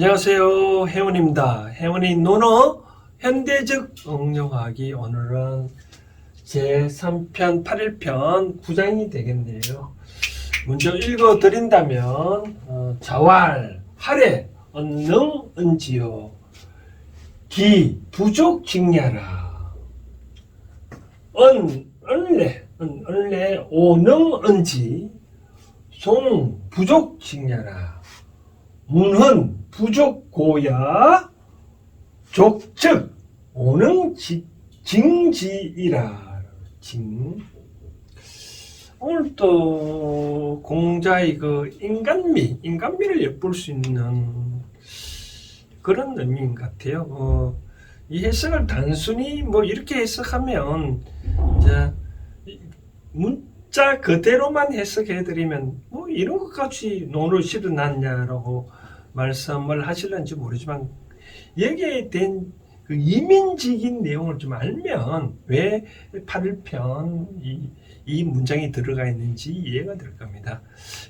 안녕하세요. 혜원입니다. 혜원의 논어 현대적 응용하기 오늘은 제3편 8일편 9장이 되겠네요. 먼저 읽어드린다면 자왈, 하래, 언능, 은지요. 기, 부족, 직냐라. 은래, 오능, 은지. 송, 부족, 직냐라. 문헌, 부족, 고야. 족즉, 오능, 징지이라. 오늘 또 공자의 인간미를 엿볼 수 있는 그런 의미인 것 같아요. 이 해석을 단순히 이렇게 해석하면, 문자 그대로만 해석해드리면, 이런 것까지 논을 실어놨냐라고 말씀을 하실는지 모르지만, 여기에 된 그 이민적인 내용을 좀 알면 왜 8일편 이 문장이 들어가 있는지 이해가 될 겁니다.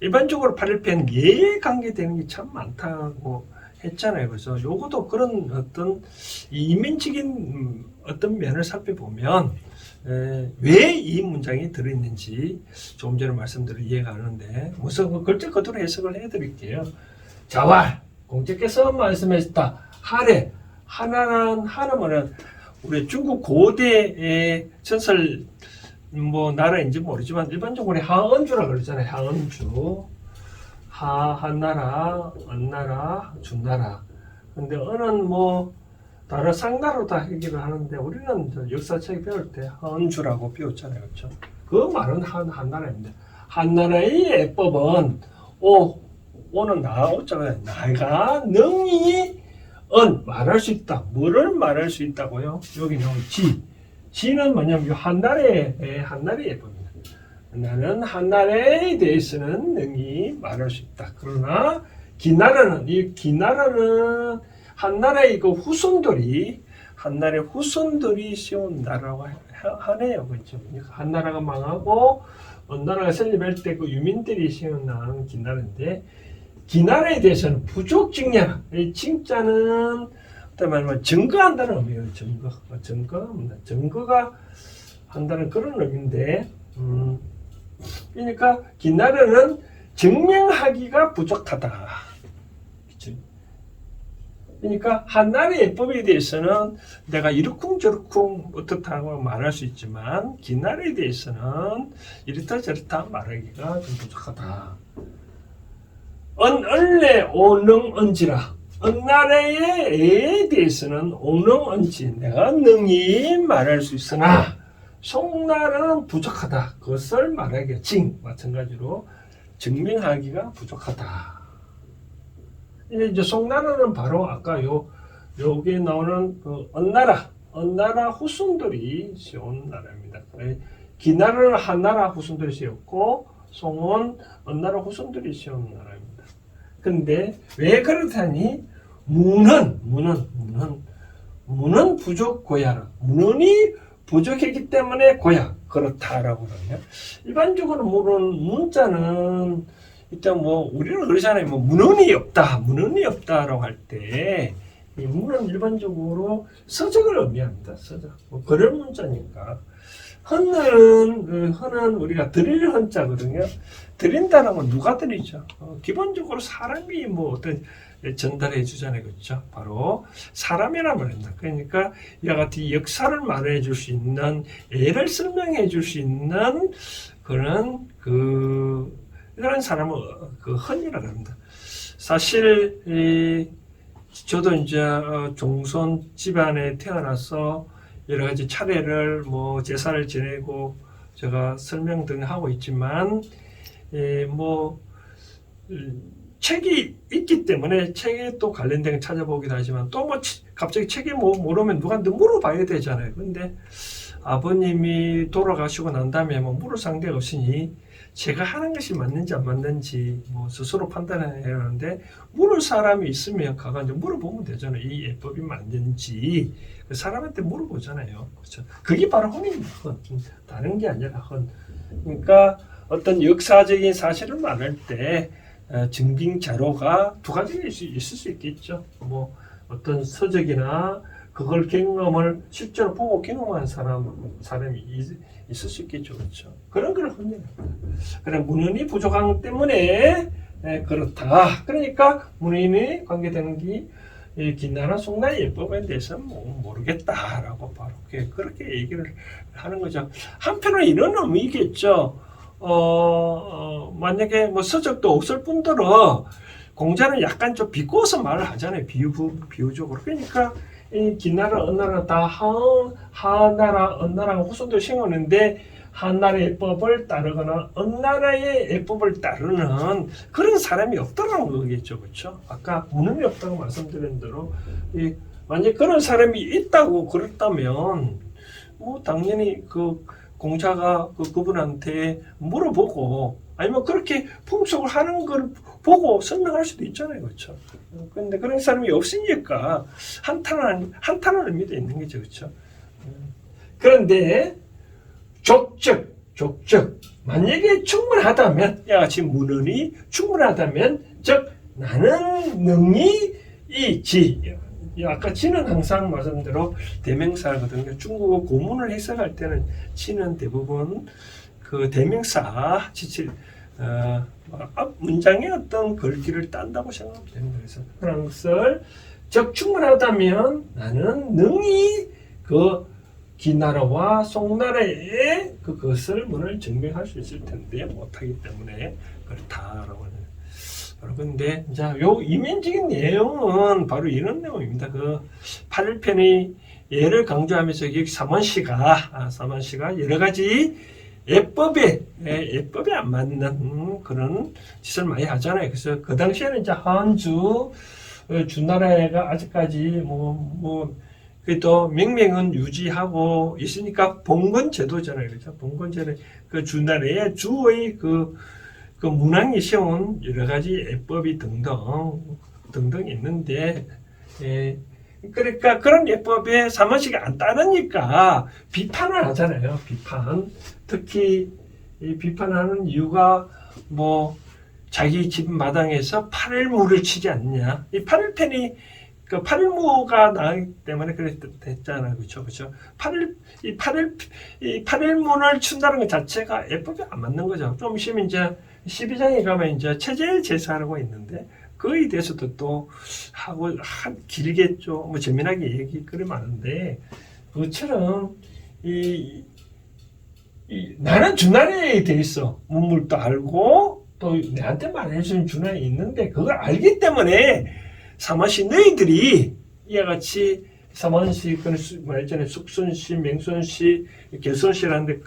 일반적으로 8일편 예에 관계되는 게 참 많다고 했잖아요. 그래서 요것도 그런 어떤 이민적인 어떤 면을 살펴보면 왜 이 문장이 들어있는지 조금 전에 말씀드린 이해가 가는데 우선 글자 그대로 해석을 해드릴게요. 자왈, 공자께서 말씀하셨다. 하래, 하나는 우리 중국 고대의 전설 나라인지 모르지만 일반적으로 하은주라 그러잖아요. 하은주, 한나라, 은나라, 준나라. 근데 은은 다른 쌍나라로 다 얘기를 하는데 우리는 역사책 배울 때 하은주라고 배웠잖아요. 그렇죠? 그 말은 한나라입니다. 한나라의 예법은 오는 나가 능히 말할 수 있다. 뭐를 말할 수 있다고요? 여기 나온 지는 뭐냐면 한나라의 예법입니다. 나는 한나라에 대해서는 능히 말할 수 있다. 그러나 기나라는 한나라의 그 한나라의 후손들이 세운 나라라고 하네요. 그렇죠? 한나라가 망하고 은나라가 설립할 때 그 유민들이 세운 나라는 기나라인데, 기나라에 대해서는 부족 직냐. 이 칭자는 어떤 말하면 증거한다는 의미예요. 증거가 한다는 그런 의미인데, 그러니까 기나라는 증명하기가 부족하다. 그렇죠? 그러니까 한나라의 예법에 대해서는 내가 이러쿵저러쿵 어떻다고 말할 수 있지만 기나라에 대해서는 이렇다 저렇다 말하기가 좀 부족하다. 은래 오능은지라. 은나라에 대해서는 오능은지 내가 능히 말할 수 있으나 송나라는 부족하다. 그것을 말하기가 마찬가지로 증명하기가 부족하다. 이제 송나라는 바로 아까 여기에 나오는 그 은나라 후손들이 세운 나라입니다. 기나라는 한나라 후손들이 세웠고 송은 은나라 후손들이 세운 나라입니다. 근데 왜 그렇다니? 문은 부족 고야라. 문헌이 부족했기 때문에 고야. 그렇다라고 그러냐? 일반적으로 문자는 일단 우리는 그러잖아요. 문헌이 없다라고 할 때 이 문은 일반적으로 서적을 의미합니다. 서적. 그런 문자니까. 헌은 우리가 드릴 헌자거든요. 드린다는 건 누가 드리죠? 기본적으로 사람이 어떤 전달해 주잖아요. 그렇죠? 바로 사람이란 말입니다. 그러니까 이와 같이 역사를 말해 줄 수 있는, 애를 설명해 줄 수 있는 그런 사람을 헌이라고 합니다. 사실 저도 이제 종손 집안에 태어나서 여러 가지 차례를 제사를 지내고 제가 설명 등 하고 있지만 책이 있기 때문에 책에 또 관련된 거 찾아보기도 하지만 또 갑자기 책이 모르면 누구한테 물어봐야 되잖아요. 근데 아버님이 돌아가시고 난 다음에 물을 상대가 없으니 제가 하는 것이 맞는지 안 맞는지 스스로 판단해야 하는데, 물을 사람이 있으면 가가지고 물어보면 되잖아요. 이 예법이 맞는지 그 사람한테 물어보잖아요. 그렇죠? 그게 바로 헌입니다. 다른 게 아니라 헌. 그러니까 어떤 역사적인 사실을 말할 때 증빙 자료가 두 가지가 있을 수 있겠죠. 뭐 어떤 서적이나 그걸 경험을 실제로 보고 경험한 사람이 있을 수 있겠죠. 그렇죠. 그런 걸 혼내는 거예요. 그래, 문헌이 부족한 때문에 그렇다. 그러니까 문헌이 관계되는 게 긴나라 송나라 예법에 대해서는 모르겠다라고 바로 그렇게 얘기를 하는 거죠. 한편으로 이런 의미겠죠. 만약에 뭐 서적도 없을 뿐더러 공자는 약간 좀 비꼬아서 말을 하잖아요. 비유적으로. 그러니까 이 긴나라, 은나라 다 한나라, 은나라가 후손들 생겼는데 한나라의 예법을 따르거나 은나라의 예법을 따르는 그런 사람이 없다는 거겠죠. 그렇죠? 아까 문헌이 없다고 말씀드린 대로 만약 그런 사람이 있다고 그랬다면 뭐 당연히 그 공자가 그분한테 물어보고 아니면 그렇게 풍속을 하는 걸 보고 설명할 수도 있잖아요. 그렇죠? 근데 그런 사람이 없으니까 한탄한 의미도 있는 거죠. 그렇죠? 그런데 족적 만약에 충분하다면 야같이 문헌이 충분하다면 즉 나는 능히 이지 아까 지는 항상 말씀대로 대명사거든요. 중국어 고문을 해석할 때는 지는 대부분 그 대명사 지칠 앞 문장의 어떤 걸기를 딴다고 생각하면 됩니다. 그래서 그런 것을 즉 충분하다면 나는 능히 그 기나라와 송나라의 그것을 문을 증명할 수 있을 텐데 못하기 때문에 그렇다라고 하는. 그런데 자, 요 이면적인 내용은 바로 이런 내용입니다. 그 8일편의 예를 강조하면서 여기 사만시가 여러 가지 예법에 안 맞는 그런 짓을 많이 하잖아요. 그래서 그 당시에는 이제 한주 주나라가 아직까지 그래도 명명은 유지하고 있으니까 봉건 제도잖아요. 그렇죠? 봉건제는 그 주나라의 주의 그 문항이 세운 여러 가지 예법이 등등 있는데, 그러니까 그런 예법에 사만시가 안 따르니까 비판을 하잖아요. 특히 이 비판하는 이유가 뭐 자기 집 마당에서 8일무를 치지 않느냐. 이 8일편이 그 8일무가 나기 때문에 그랬잖아요. 그렇죠? 그렇죠? 8일문을 춘다는 것 자체가 예법에 안 맞는 거죠. 좀 있으면 이제 12장에 가면 이제 체제 제사라고 있는데 그에 대해서도 또 하고 길게 좀 재미나게 얘기 그러면 하는데 그처럼 나는 주나라에 대해서 문물도 알고 또 내한테 말해주는 주나라에 있는데 그걸 알기 때문에 사만시 너희들이 이와 같이 사만시 말했잖아요. 숙순시, 맹순시, 개순시라는데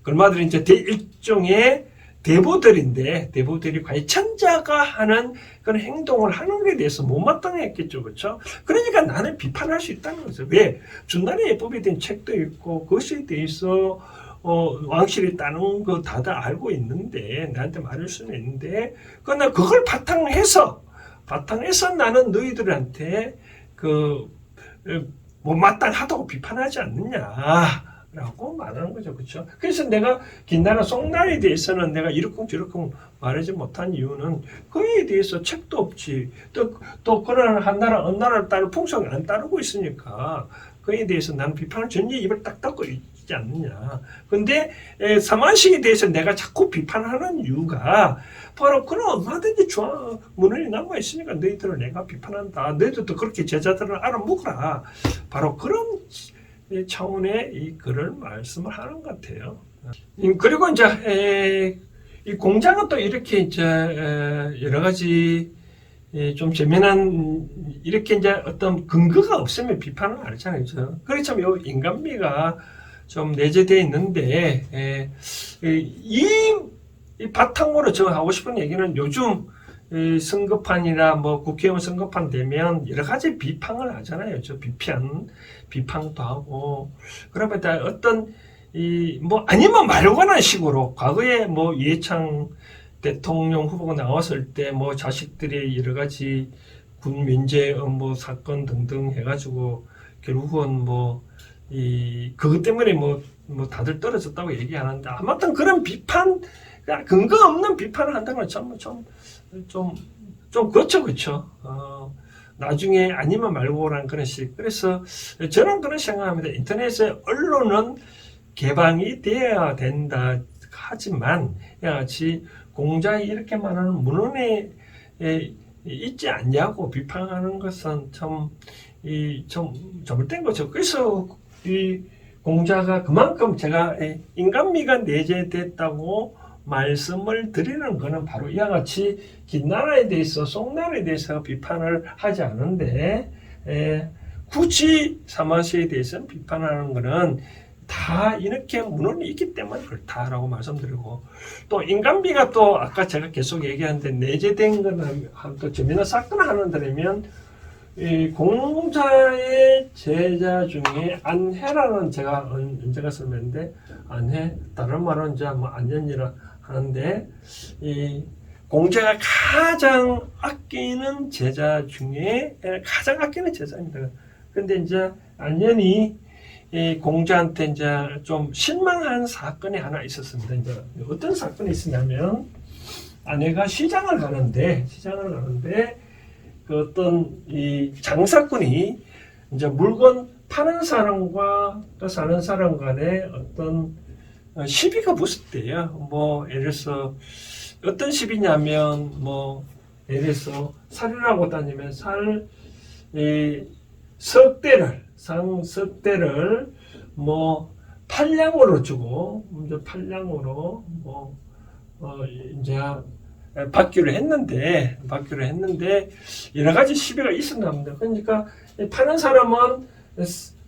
그마들이 이제 일종의 대보들이 과연 천자가 하는 그런 행동을 하는 것에 대해서 못마땅했겠죠. 그렇죠? 그러니까 나는 비판할 수 있다는 거죠. 왜? 준나라의 예법에 대한 책도 있고 그것에 대해서 왕실이 따는 거 다들 알고 있는데 나한테 말할 수는 있는데 그러나 그걸 바탕해서 나는 너희들한테 못마땅하다고 비판하지 않느냐라고 말하는 거죠. 그렇죠? 그래서 내가 긴나라 송나라에 대해서는 내가 이러쿵저러쿵 말하지 못한 이유는 그에 대해서 책도 없지. 또 그런 한나라, 은나라를 따를 풍속을 안 따르고 있으니까 그에 대해서 나는 비판을 전혀 입을 딱 닫고 있지 않느냐. 근데 사만식에 대해서 내가 자꾸 비판하는 이유가 바로 그런 얼마든지 문헌이 남아있으니까 너희들을 내가 비판한다. 너희들도 그렇게 제자들을 알아먹어라. 바로 그런 차원의 이 글을 말씀을 하는 것 같아요. 그리고 이제 이 공자는 또 이렇게 이제 여러 가지 좀 재미난 이렇게 이제 어떤 근거가 없으면 비판을 안 하잖아요. 그렇지만 요 인간미가 좀 내재되어 있는데 이 바탕으로 저 하고 싶은 얘기는 요즘 선거판이나 뭐 국회의원 선거판 되면 여러 가지 비판을 하잖아요. 비판도 하고 그러면 어떤 아니면 말거나 식으로 과거에 뭐 이해창 대통령 후보가 나왔을 때 뭐 자식들의 여러 가지 군 면제 뭐 사건 등등 해가지고 결국은 그것 때문에 뭐 다들 떨어졌다고 얘기하는데 아무튼 그런 비판, 근거 없는 비판을 한다는 건 좀 그렇죠. 나중에 아니면 말고라는 그런 식. 그래서 저는 그런 생각합니다. 인터넷의 언론은 개방이 되어야 된다 하지만 같이 공자에 이렇게 많은 문헌에 있지 않냐고 비판하는 것은 좀 잘못된 거죠. 그래서 이 공자가 그만큼 제가 인간미가 내재됐다고 말씀을 드리는 것은 바로 이와 같이 김나라에 대해서 송나라에 대해서 비판을 하지 않은데 굳이 사마시에 대해서는 비판하는 것은 다 이렇게 문헌이 있기 때문에 그렇다라고 말씀드리고, 또 인간미가 또 아까 제가 계속 얘기하는데 내재된 거는 또 재미있는 사건을 하나 들으면 이 공자의 제자 중에 안해라는 제가 언제가 설명했는데 안해, 다른 말은 이제 뭐 안년이라 하는데 이 공자가 가장 아끼는 제자 중에 가장 아끼는 제자입니다. 근데 이제 안년이 이 공자한테 이제 좀 실망한 사건이 하나 있었습니다. 이제 어떤 사건이 있었냐면 아내가 시장을 가는데 그 어떤 이 장사꾼이 이제 물건 파는 사람과 또 사는 사람 간에 어떤 시비가 붙었대요. 뭐 예를 들어서 어떤 시비냐면 뭐 예를 들어서 살인하고 다니면 석대를 뭐 팔량으로 주고 이제 팔량으로 뭐 이제 받기로 했는데 여러 가지 시비가 있었나 봅니다. 그러니까 파는 사람은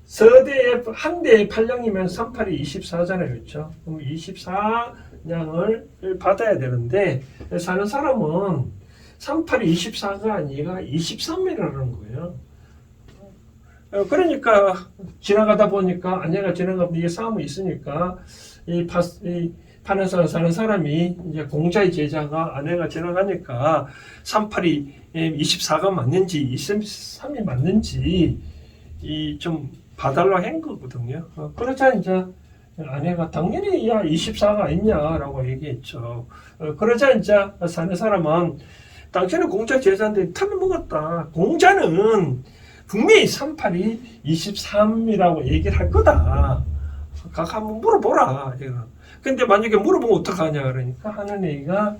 서대에 한 대에 8냥이면 38이 24잖아요. 그렇죠? 그럼 24냥을 받아야 되는데 사는 사람은 38이 24가 아니라 23이라는 거예요. 그러니까 지나가다 보니까 아내가 지나가면 이게 싸움이 있으니까 파는 사람 사는 사람이 이제 공자의 제자가 아내가 지나가니까 38이 24가 맞는지 23이 맞는지 좀 봐달라고 한 거거든요. 그러자 이제 아내가 당연히 야 24가 있냐라고 얘기했죠. 그러자 이제 사는 사람은 당신은 공자 제자인데 탐을 먹었다. 공자는 분명히 38이 23이라고 얘기를 할 거다. 각 한번 물어보라. 근데 만약에 물어보면 어떡하냐 그러니까 하는 얘기가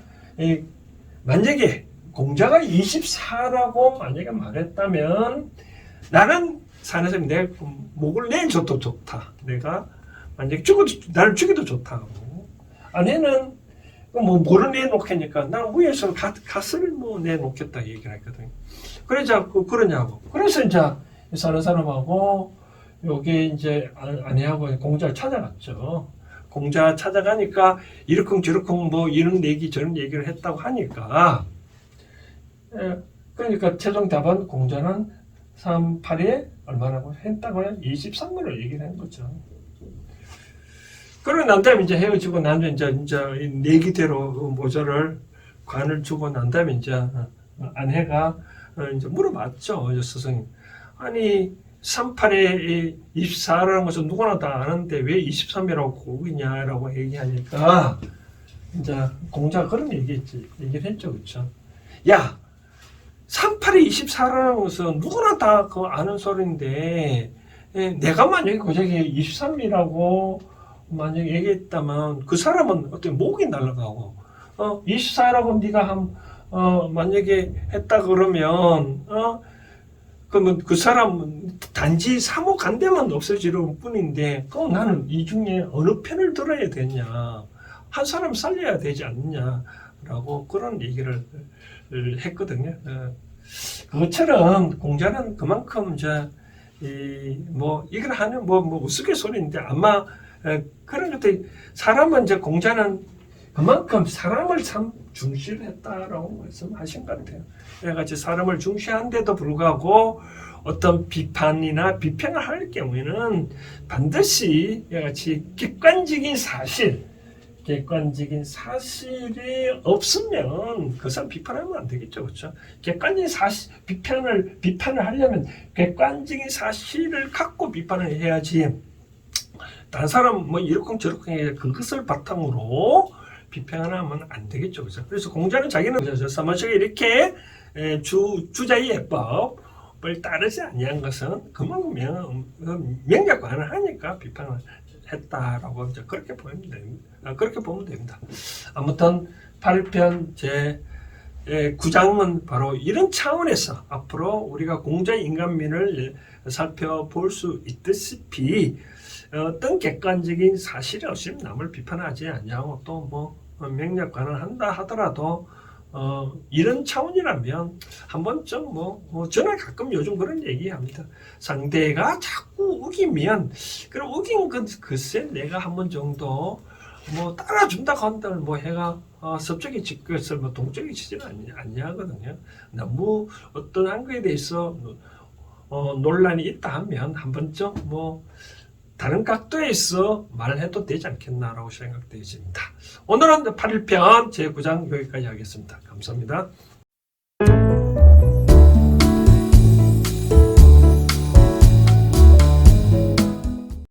만약에 공자가 24라고 만약에 말했다면 나는 사는 사람이 내 목을 내줘도 좋다. 내가 만약에 나를 죽여도 좋다고. 아내는 뭐 뭐를 내놓겠니까 난 위에서 갓을 뭐 내놓겠다 얘기를 했거든요. 그러자 그러냐고. 그래서 이제 사는 사람하고 여기 이제 아내하고 공자를 찾아갔죠. 공자 찾아가니까 이러쿵저러쿵 뭐 이런 얘기 저런 얘기를 했다고 하니까 그러니까 최종 답은 공자는 38에 얼마라고 했다고요? 23으로 얘기를 한 거죠. 그러고 난 다음에 이제 헤어지고 난 다음에 이제 내기대로 모자를 관을 주고 난 다음에 이제 아내가 이제 물어봤죠. 스승님. 아니 38에 24라는 것은 누구나 다 아는데 왜 23이라고 고르냐라고 얘기하니까 이제 공자가 그런 얘기를 했죠. 그렇죠? 야 38에 24라는 것은 누구나 다 그 아는 소리인데 내가 만약에 고작에 23이라고 만약에 얘기했다면 그 사람은 어떤 목이 날아가고 24라고 네가 만약에 했다 그러면 그러면 그 사람은 단지 사모간대만 없어지는 뿐인데 그럼 나는 이 중에 어느 편을 들어야 되냐, 한 사람 살려야 되지 않느냐라고 그런 얘기를 했거든요. 그것처럼 공자는 그만큼 이제 이걸 하는 우스갯소리인데 아마 그런 것들 사람은 이제 공자는 그만큼 사람을 참 중시를 했다라고 말씀하신 것 같아요. 그래가지고 사람을 중시한데도 불구하고 어떤 비판이나 비평을 할 경우에는 반드시 이같이 객관적인 사실이 없으면 그 사람 비판하면 안 되겠죠, 그렇죠? 객관적인 비판을 하려면 객관적인 사실을 갖고 비판을 해야지. 다른 사람 뭐 이러쿵저러쿵 해 그것을 바탕으로 비평을 하면 안 되겠죠. 그래서 공자는 자기는 사마시가 이렇게 주자의 예법을 따르지 아니한 것은 그만큼 명약관을 하니까 비판을 했다라고 이제 그렇게 보면 됩니다. 아무튼 8편 제 9장은 바로 이런 차원에서 앞으로 우리가 공자의 인간미를 살펴볼 수 있듯이 어떤 객관적인 사실이 없으면 남을 비판하지 않냐고 또 뭐 명약관을 한다 하더라도 이런 차원이라면 한 번쯤 저는 가끔 요즘 그런 얘기합니다. 상대가 자꾸 우기면 그럼 우긴 건 글쎄 내가 한 번 정도 따라준다 한들 해가 섭적이 짓것을 동적이 지지는 아니하거든요. 너무 어떤 한 거에 대해서 논란이 있다 하면 한 번쯤 다른 각도에서 말을 해도 되지 않겠나라고 생각되어집니다. 오늘은 8일편 제9장 여기까지 하겠습니다. 감사합니다.